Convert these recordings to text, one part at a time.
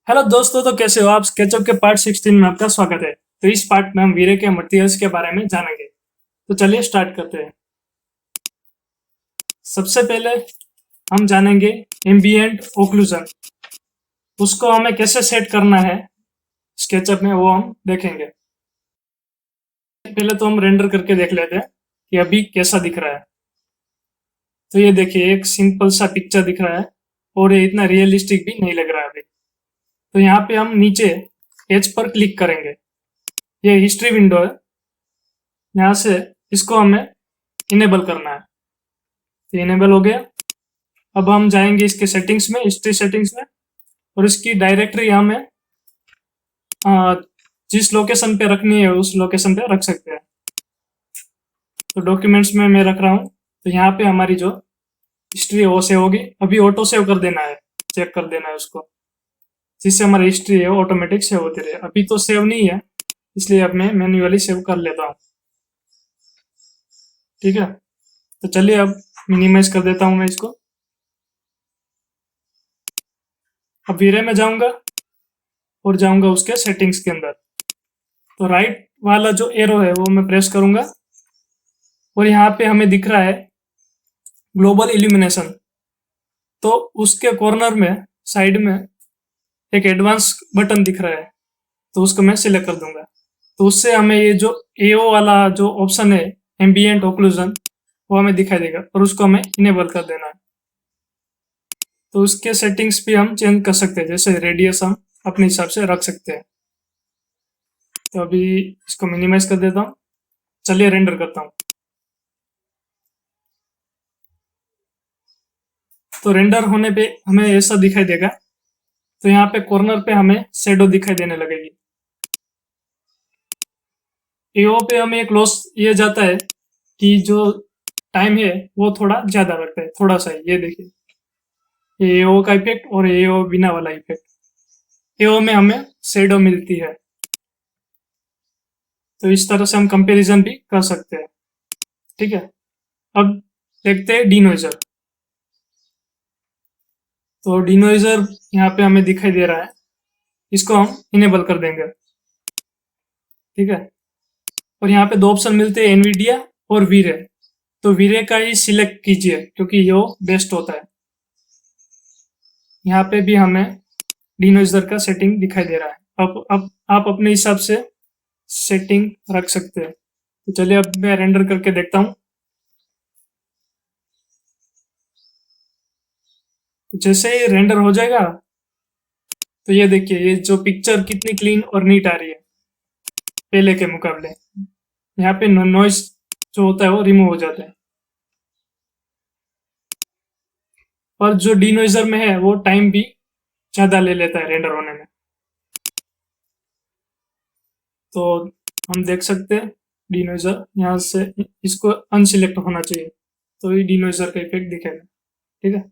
Hello दोस्तों, तो कैसे हो आप। स्केचअप के पार्ट 16 में आपका स्वागत है। तो इस पार्ट में हम वीरे के मटेरियल्स के बारे में जानेंगे। तो चलिए स्टार्ट करते हैं। सबसे पहले हम जानेंगे एम्बिएंट ओक्लूजन। उसको हमें कैसे सेट करना है स्केचअप में, वो हम देखेंगे। पहले तो हम रेंडर करके देख लेते हैं कि अभी कैसा दिख रहा है। तो ये देखिए, एक सिंपल सा पिक्चर दिख रहा है और ये इतना रियलिस्टिक भी नहीं लग रहा है अभी। तो यहाँ पे हम नीचे एज पर क्लिक करेंगे। ये हिस्ट्री विंडो है, यहाँ से इसको हमें इनेबल करना है। तो इनेबल हो गया। अब हम जाएंगे इसके सेटिंग्स में, हिस्ट्री सेटिंग्स में, और इसकी डायरेक्टरी हमें जिस लोकेशन पे रखनी है उस लोकेशन पे रख सकते हैं। तो डॉक्यूमेंट्स में मैं रख रहा हूँ। तो यहाँ पे हमारी जो हिस्ट्री है वो सेव होगी। अभी ऑटो सेव कर देना है, चेक कर देना है उसको, जिससे हमारी हिस्ट्री है वो ऑटोमेटिक सेव होती रहे। अभी तो सेव नहीं है, इसलिए अब मैं मैन्युअली सेव कर लेता हूँ। ठीक है, तो चलिए अब मिनिमाइज कर देता हूँ मैं इसको। अब वीरे में जाऊंगा और जाऊंगा उसके सेटिंग्स के अंदर। तो राइट वाला जो एरो है वो मैं प्रेस करूंगा और यहाँ पे हमें दिख रहा है ग्लोबल इल्यूमिनेशन। तो उसके कॉर्नर में साइड में एक एडवांस बटन दिख रहा है, तो उसको मैं सिलेक्ट कर दूंगा। तो उससे हमें ये जो एओ वाला जो ऑप्शन है, एम्बिएंट ओक्लूजन, वो हमें दिखाई देगा और उसको हमें इनेबल कर देना है। तो उसके सेटिंग्स भी हम चेंज कर सकते हैं, जैसे रेडियस हम अपने हिसाब से रख सकते हैं। तो अभी इसको मिनिमाइज कर देता हूँ। चलिए रेंडर करता हूँ। तो रेंडर होने पे हमें ऐसा दिखाई देगा। तो यहाँ पे कॉर्नर पे हमें शेडो दिखाई देने लगेगी। एओ पे हमें एक लॉस ये जाता है कि जो टाइम है वो थोड़ा ज्यादा लगता है, थोड़ा सा ही। ये देखिए, ये एओ का इफेक्ट और एओ बिना वाला इफेक्ट। एओ में हमें शेडो मिलती है। तो इस तरह से हम कंपैरिजन भी कर सकते हैं। ठीक है, अब देखते हैं डिनोइजर। तो डिनोइजर यहाँ पे हमें दिखाई दे रहा है, इसको हम इनेबल कर देंगे। ठीक है, और यहाँ पे दो ऑप्शन मिलते हैं, एनवीडिया और वीरे। तो वीरे का ही सिलेक्ट कीजिए क्योंकि ये बेस्ट होता है। यहाँ पे भी हमें डिनोइजर का सेटिंग दिखाई दे रहा है। अब आप अपने हिसाब से सेटिंग रख सकते हैं। तो चलिए अब मैं रेंडर करके देखता हूँ। जैसे ही रेंडर हो जाएगा तो ये देखिए, ये जो पिक्चर कितनी क्लीन और नीट आ रही है पहले के मुकाबले। यहाँ पे नॉइस जो होता है वो रिमूव हो जाता है। और जो डिनोइजर में है वो टाइम भी ज्यादा ले लेता है रेंडर होने में। तो हम देख सकते हैं डिनोइजर, यहाँ से इसको अनसिलेक्ट होना चाहिए तो ये डिनोइजर का इफेक्ट दिखेगा। ठीक है,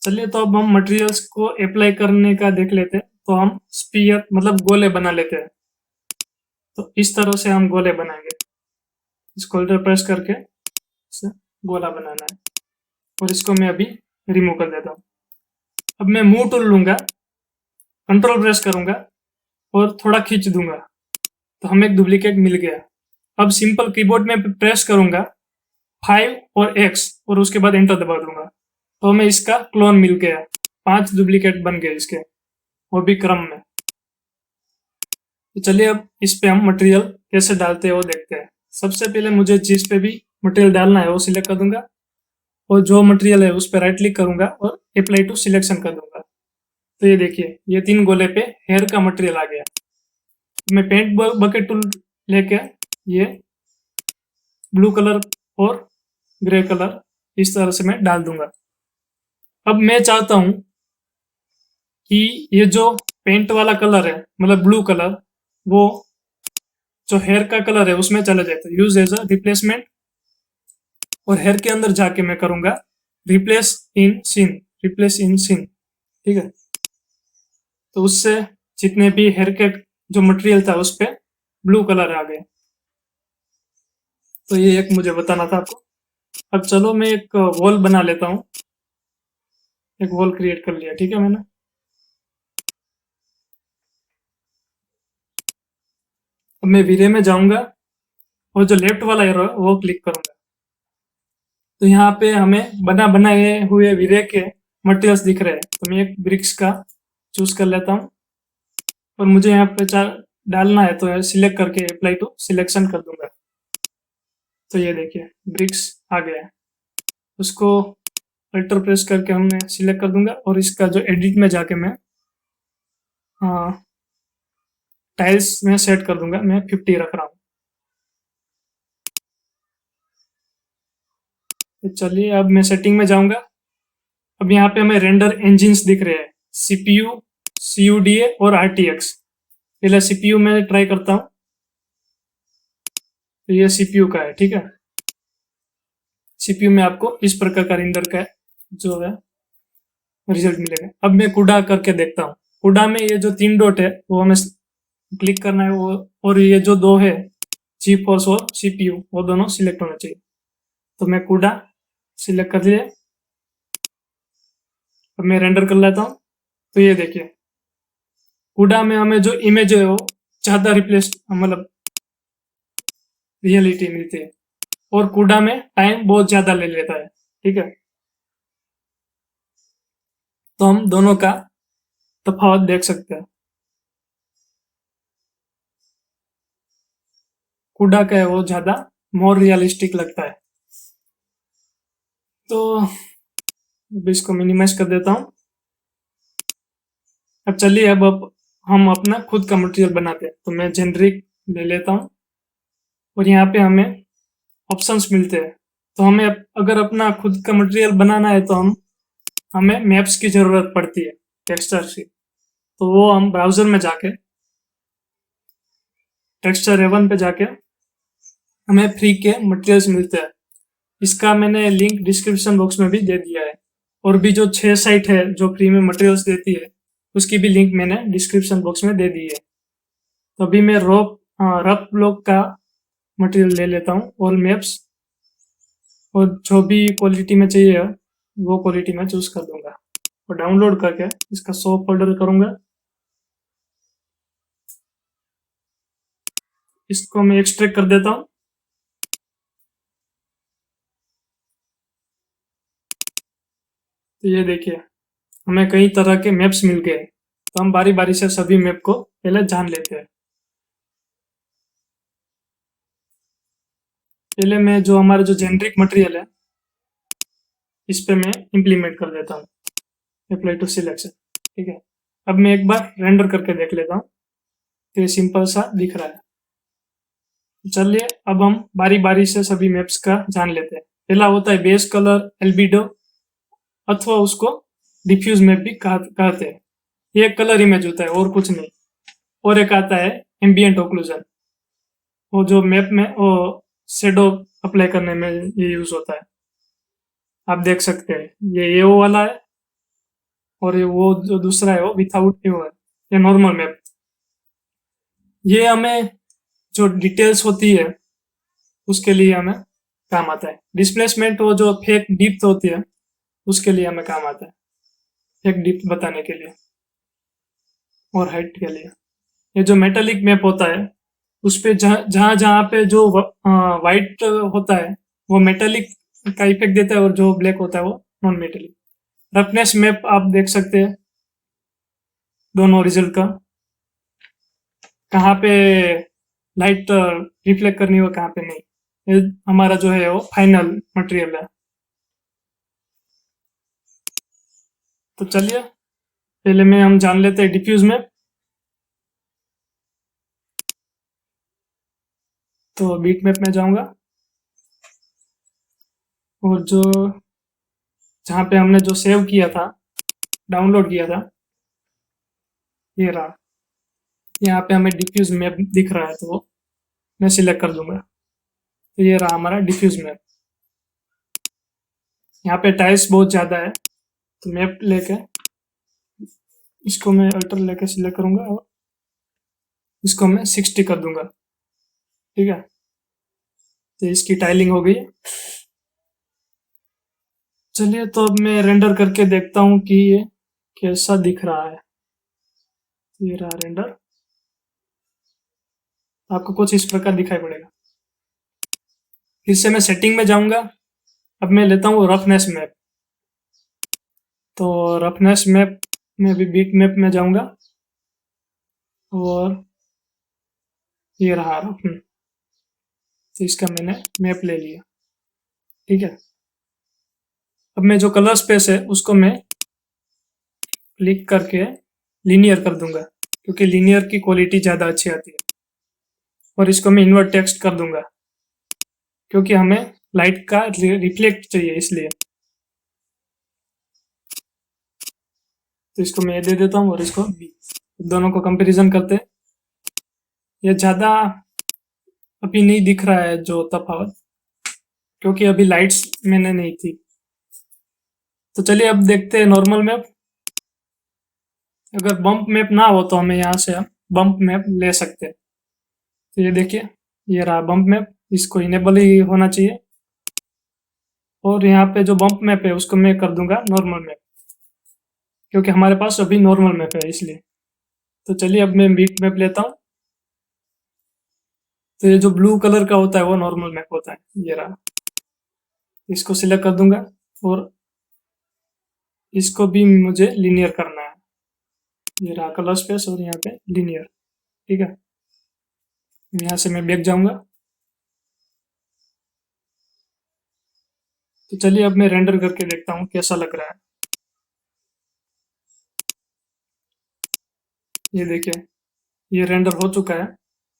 चलिए तो अब हम मटेरियल्स को अप्लाई करने का देख लेते हैं। तो हम स्पीयर मतलब गोले बना लेते हैं। तो इस तरह से हम गोले बनाएंगे। इसको अल्टर प्रेस करके इसे गोला बनाना है और इसको मैं अभी रिमूव कर देता हूँ। अब मैं मूव टूल लूंगा, कंट्रोल प्रेस करूंगा और थोड़ा खींच दूंगा, तो हमें एक डुप्लीकेट मिल गया। अब सिंपल कीबोर्ड में प्रेस करूंगा 5 और X और उसके बाद एंटर दबा दूंगा, तो हमें इसका क्लोन मिल गया। 5 डुप्लीकेट बन गए इसके, वो भी क्रम में। तो चलिए अब इस पे हम मटेरियल कैसे डालते हैं वो देखते हैं। सबसे पहले मुझे जिस पे भी मटेरियल डालना है वो सिलेक्ट कर दूंगा और जो मटेरियल है उस पर राइट क्लिक करूंगा और अप्लाई टू सिलेक्शन कर दूंगा। तो ये देखिए, ये 3 गोले पे हेयर का मटेरियल आ गया। मैं पेंट बकेट टूल लेके ये ब्लू कलर और ग्रे कलर इस तरह से मैं डाल दूंगा। अब मैं चाहता हूं कि ये जो पेंट वाला कलर है मतलब ब्लू कलर, वो जो हेयर का कलर है उसमें चला जाए। तो यूज एज अ रिप्लेसमेंट और हेयर के अंदर जाके मैं करूंगा replace in scene, replace in scene. ठीक है, तो उससे जितने भी हेयर के जो मटेरियल था उस पर ब्लू कलर आ गया। तो ये एक मुझे बताना था आपको। अब चलो मैं एक वॉल बना लेता हूँ। एक वॉल क्रिएट कर लिया, ठीक है मैंने। अब मैं वीरे में जाऊंगा और जो लेफ्ट वाला एरो है वो क्लिक करूंगा। तो यहाँ पे हमें बनाए हुए वीरे के मटेरियल्स दिख रहे हैं। तो मैं एक ब्रिक्स का चूज कर लेता हूँ और मुझे यहाँ पे डालना है तो सिलेक्ट करके अप्लाई टू सिलेक्शन कर दूंगा। तो ये देखिए ब्रिक्स आ गया है। उसको अल्टर प्रेस करके हमने सिलेक्ट कर दूंगा और इसका जो एडिट में जाके मैं टाइल्स में सेट कर दूंगा। मैं 50 रख रहा हूँ। तो चलिए अब मैं सेटिंग में जाऊंगा। अब यहाँ पे हमें रेंडर इंजिन्स दिख रहे हैं, सीपीयू, CUDA और RTX। पहले सीपीयू में ट्राई करता हूँ। तो ये सीपीयू का है, ठीक है। सीपीयू में आपको इस प्रकार का रेंडर का जो है रिजल्ट मिलेगा। अब मैं कुडा करके देखता हूँ। कुडा में ये जो 3 डॉट है वो हमें क्लिक करना है वो, और ये जो 2 है जी फोर्स और सीपीयू वो दोनों सिलेक्ट होना चाहिए। तो मैं कुडा सिलेक्ट कर लिया। अब मैं रेंडर कर लेता हूँ। तो ये देखिए कुडा में हमें जो इमेज है वो ज़्यादा रिप्लेस मतलब रियलिटी मिलती है और कुडा में टाइम बहुत ज़्यादा ले लेता है, ठीक है। तो हम दोनों का तफावत देख सकते हैं। कुडा का है वो ज़्यादा मोर रियलिस्टिक लगता है। तो अब इसको मिनिमाइज कर देता हूँ। अब चलिए अब हम अपना खुद का मटेरियल बनाते हैं। तो मैं जेनरिक ले लेता हूँ और यहाँ पे हमें ऑप्शंस मिलते हैं। तो हमें अगर अपना खुद का मटेरियल बनाना है तो हमें मैप्स की ज़रूरत पड़ती है, टेक्सचर की। तो वो हम ब्राउज़र में जाके टेक्सचर A1 पे जाके हमें फ्री के मटेरियल्स मिलते हैं। इसका मैंने लिंक डिस्क्रिप्शन बॉक्स में भी दे दिया है। और भी जो 6 साइट है जो फ्री में मटेरियल्स देती है उसकी भी लिंक मैंने डिस्क्रिप्शन बॉक्स में दे दी है। तो अभी मैं रफ ब्लॉक का मटेरियल ले लेता हूँ, ऑल मैप्स, और जो भी क्वालिटी में चाहिए वो क्वालिटी में चूज कर दूंगा और डाउनलोड करके इसका 100 फोल्डर करूंगा। इसको मैं एक्सट्रैक्ट कर देता हूँ। तो ये देखिए हमें कई तरह के मैप्स मिल गए। तो हम बारी बारी से सभी मैप को पहले जान लेते हैं। पहले मैं जो हमारा जो जेनरिक मटेरियल है इस पे मैं इंप्लीमेंट कर देता हूँ, अप्लाई टू सिलेक्शन, ठीक है। अब मैं एक बार रेंडर करके देख लेता हूँ। तो ये सिंपल सा दिख रहा है। चलिए अब हम बारी बारी से सभी मैप्स का जान लेते हैं। पहला होता है बेस कलर, एल्बिडो, अथवा उसको डिफ्यूज मैप भी कहते हैं। ये एक कलर इमेज होता है और कुछ नहीं। और एक आता है एम्बियंट ओक्लूजन, वो जो मैप में वो शेडो अप्लाई करने में ये यूज होता है। आप देख सकते हैं ये एओ वाला है और ये वो जो दूसरा है वो विथआउट एओ है, ये नॉर्मल मैप। ये हमें जो डिटेल्स होती है उसके लिए हमें काम आता है। डिस्प्लेसमेंट वो जो फेक डिप्थ होती है उसके लिए हमें काम आता है, फेक डिप्थ बताने के लिए और हाइट के लिए। ये जो मेटालिक मैप होता है उस पे जहाँ जहाँ पे जो वाइट होता है वो मेटालिक का इफेक्ट देता है और जो ब्लैक होता है वो नॉन मेटालिक। रफनेस मैप आप देख सकते हैं दोनों रिजल्ट का, कहाँ पे लाइट रिफ्लेक्ट करनी हो कहाँ पे नहीं। ये हमारा जो है वो फाइनल मटेरियल है। तो चलिए पहले में हम जान लेते हैं डिफ्यूज मैप। तो बीट मैप में जाऊंगा और जो जहाँ पे हमने जो सेव किया था, डाउनलोड किया था, ये रहा। यहाँ पे हमें डिफ्यूज मैप दिख रहा है तो वो मैं सिलेक्ट कर दूंगा। तो ये रहा हमारा डिफ्यूज मैप। यहाँ पे टाइल्स बहुत ज़्यादा है तो मैप लेके इसको मैं अल्टर लेके सिलेक्ट करूंगा और इसको मैं 60 कर दूंगा, ठीक है। तो इसकी टाइलिंग हो गई। चलिए तो अब मैं रेंडर करके देखता हूँ कि ये कैसा दिख रहा है। ये रहा रेंडर। आपको कुछ इस प्रकार दिखाई पड़ेगा। फिर से मैं सेटिंग में जाऊंगा। अब मैं लेता हूँ रफनेस मैप। तो रफनेस मैप में भी बीट मैप में जाऊंगा और ये रहा रफनेस। तो इसका मैंने मैप ले लिया। ठीक है। अब मैं जो कलर स्पेस है उसको मैं क्लिक करके लीनियर कर दूंगा, क्योंकि लीनियर की क्वालिटी ज़्यादा अच्छी आती है। और इसको मैं इन्वर्ट टेक्स्ट कर दूंगा, क्योंकि हमें लाइट का रिफ्लेक्ट चाहिए इसलिए। तो इसको मैं दे देता हूँ और इसको बी। दोनों को कंपैरिजन करते हैं। ये ज़्यादा अभी नहीं दिख रहा है जो तफावत, क्योंकि अभी लाइट्स मैंने नहीं थी। तो चलिए अब देखते हैं नॉर्मल मैप। अगर बम्प मैप ना हो तो हमें यहाँ से बम्प मैप ले सकते हैं। तो ये देखिए, ये रहा बम्प मैप। इसको इनेबल ही होना चाहिए। और यहाँ पे जो बम्प मैप है उसको मैं कर दूंगा नॉर्मल मैप, क्योंकि हमारे पास अभी नॉर्मल मैप है इसलिए। तो चलिए अब मैं बीट मैप लेता हूँ। तो ये जो ब्लू कलर का होता है वो नॉर्मल मैप होता है। ये रहा। इसको सिलेक्ट कर दूंगा और इसको भी मुझे लीनियर करना है। ये रहा कलर स्पेस और यहाँ पे लीनियर। ठीक है। यहाँ से मैं बैक जाऊंगा। तो चलिए अब मैं रेंडर करके देखता हूँ कैसा लग रहा है। ये देखिए, ये रेंडर हो चुका है।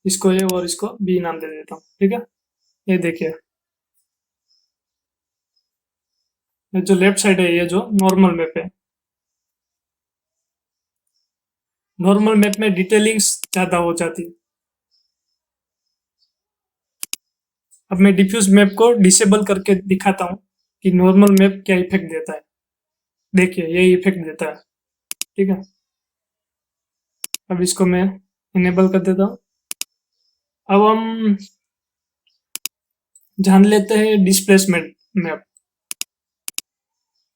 इसको ए और इसको बी नाम दे देता हूँ। ठीक है। ये देखिए, ये जो लेफ्ट साइड है ये जो नॉर्मल मैप है। नॉर्मल मैप में डिटेलिंग्स ज़्यादा हो जाती है। अब मैं डिफ्यूज मैप को डिसेबल करके दिखाता हूँ कि नॉर्मल मैप क्या इफेक्ट देता है। देखिए, ये इफेक्ट देता है। ठीक है। अब इसको मैं इनेबल कर देता हूँ। अब हम जान लेते हैं डिस्प्लेसमेंट मैप।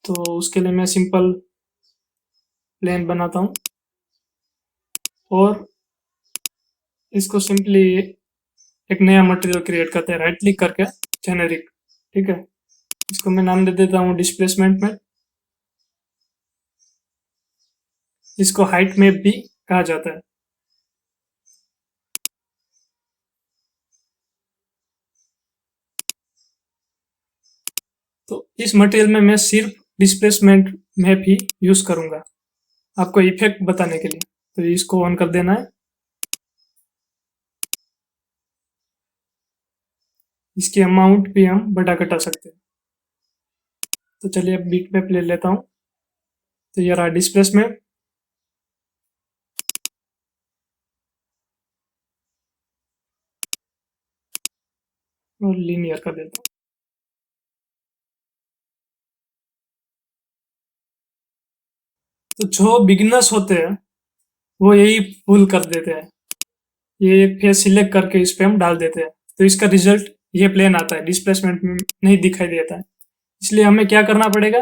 तो उसके लिए मैं सिंपल प्लेन बनाता हूँ और इसको सिंपली एक नया मटेरियल क्रिएट करते हैं राइट क्लिक करके, जेनेरिक। ठीक है। इसको मैं नाम दे देता हूँ डिस्प्लेसमेंट मैप। इसको हाइट मैप भी कहा जाता है। तो इस मटेरियल में मैं सिर्फ डिस्प्लेसमेंट मैप ही यूज करूंगा, आपको इफेक्ट बताने के लिए। तो इसको ऑन कर देना है। इसकी अमाउंट भी हम बढ़ा घटा सकते हैं। तो चलिए अब बीट मैप ले लेता हूँ। तो ये रहा डिस्प्लेसमेंट और लीनियर कर देता हूँ। तो जो बिगिनर्स होते हैं वो यही भूल कर देते हैं। ये एक फेस सिलेक्ट करके इस पे हम डाल देते हैं, तो इसका रिजल्ट ये प्लेन आता है, डिस्प्लेसमेंट में नहीं दिखाई देता है। इसलिए हमें क्या करना पड़ेगा,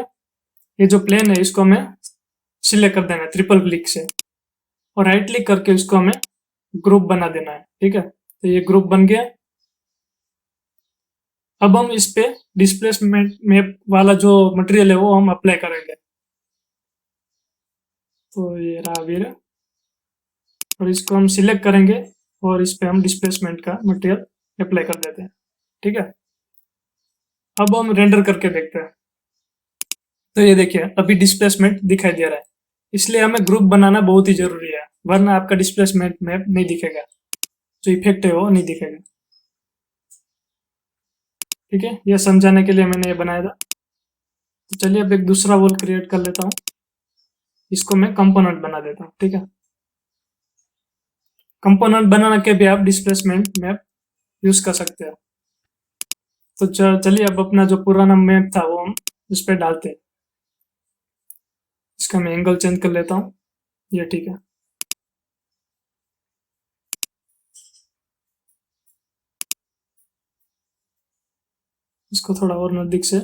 ये जो प्लेन है इसको हमें सिलेक्ट कर देना है ट्रिपल क्लिक से, और राइट क्लिक करके उसको हमें ग्रुप बना देना है। ठीक है। तो ये ग्रुप बन गया। अब हम इस पे डिस्प्लेसमेंट मैप वाला जो मटेरियल है वो हम अप्लाई करेंगे। तो ये रहा वीर, और इसको हम सिलेक्ट करेंगे और इस पे हम डिस्प्लेसमेंट का मटेरियल अप्लाई कर देते हैं। ठीक है। अब हम रेंडर करके देखते हैं। तो ये देखिए, अभी डिस्प्लेसमेंट दिखाई दे रहा है। इसलिए हमें ग्रुप बनाना बहुत ही जरूरी है, वरना आपका डिस्प्लेसमेंट मैप नहीं दिखेगा, जो इफेक्ट है वो नहीं दिखेगा। ठीक है। यह समझाने के लिए मैंने ये बनाया था। तो चलिए अब एक दूसरा वॉल क्रिएट कर लेता हूँ। इसको मैं कंपोनेंट बना देता हूँ। ठीक है। कंपोनेंट बना के भी आप डिस्प्लेसमेंट मैप यूज कर सकते हो। तो चलिए अब अपना जो पुराना मैप था वो हम उस पर डालते हैं। इसका मैं एंगल चेंज कर लेता हूँ। ये ठीक है। इसको थोड़ा और नजदीक से।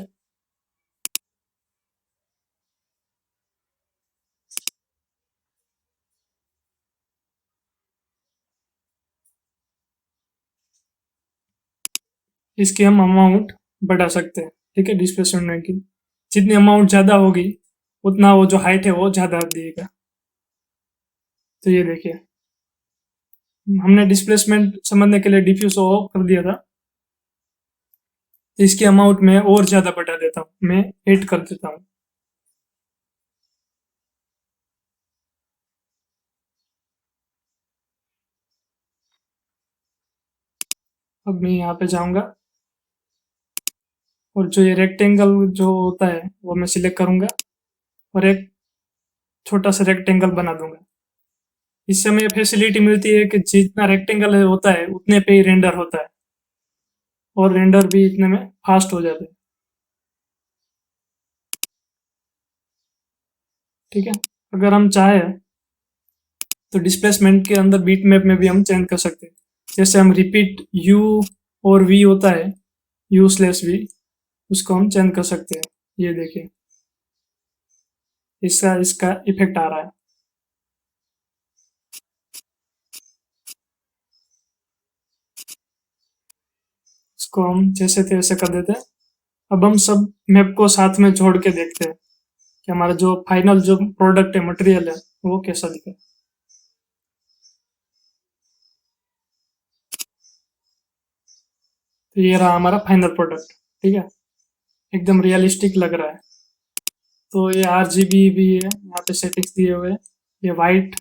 इसकी हम अमाउंट बढ़ा सकते हैं, ठीक है, डिस्प्लेसमेंट की जितनी अमाउंट ज़्यादा होगी उतना वो जो हाइट है वो ज़्यादा दिएगा। तो ये देखिए हमने डिस्प्लेसमेंट समझने के लिए डिफ्यूज ऑफ कर दिया था, इसकी अमाउंट में और ज़्यादा बढ़ा देता हूँ, मैं 8 कर देता हूँ। अब मैं यहाँ पे जाऊँगा और जो ये रेक्टेंगल जो होता है वो मैं सिलेक्ट करूँगा और एक छोटा सा रेक्टेंगल बना दूंगा। इससे हमें फैसिलिटी मिलती है कि जितना रेक्टेंगल होता है उतने पे ही रेंडर होता है और रेंडर भी इतने में फास्ट हो जाते हैं, ठीक है। अगर हम चाहें तो डिस्प्लेसमेंट के अंदर बीट मैप में भी हम चेंज कर सकते हैं। जैसे हम रिपीट यू और वी होता है, यू स्लैश वी, उसको हम चेंज कर सकते हैं। ये देखिए इसका इसका इफेक्ट आ रहा है। इसको हम जैसे थे वैसे कर देते हैं। अब हम सब मैप को साथ में जोड़ के देखते हैं कि हमारा जो फाइनल जो प्रोडक्ट है, मटेरियल है, वो कैसा दिखे। तो ये रहा हमारा फाइनल प्रोडक्ट, ठीक है, एकदम रियलिस्टिक लग रहा है। तो ये RGB भी है, यहाँ पे सेटिंग्स दिए हुए हैं, ये वाइट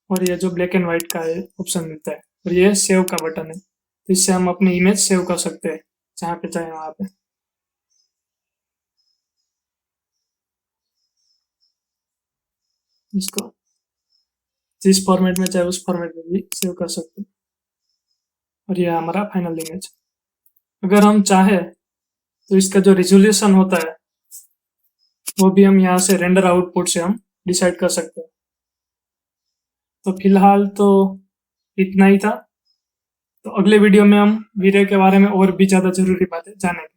और ये जो ब्लैक एंड वाइट का है ऑप्शन मिलता है, और ये सेव का बटन है, तो इससे हम अपनी इमेज सेव कर सकते हैं जहाँ पे चाहे वहाँ पे। इसको जिस फॉर्मेट में चाहे उस फॉर्मेट में भी सेव कर सकते हैं, और ये हमारा फाइनल इमेज। अगर हम चाहे तो इसका जो रिजोल्यूशन होता है वो भी हम यहाँ से रेंडर आउटपुट से हम डिसाइड कर सकते हैं। तो फिलहाल तो इतना ही था। तो अगले वीडियो में हम वीरे के बारे में और भी ज़्यादा ज़रूरी बातें जानेंगे।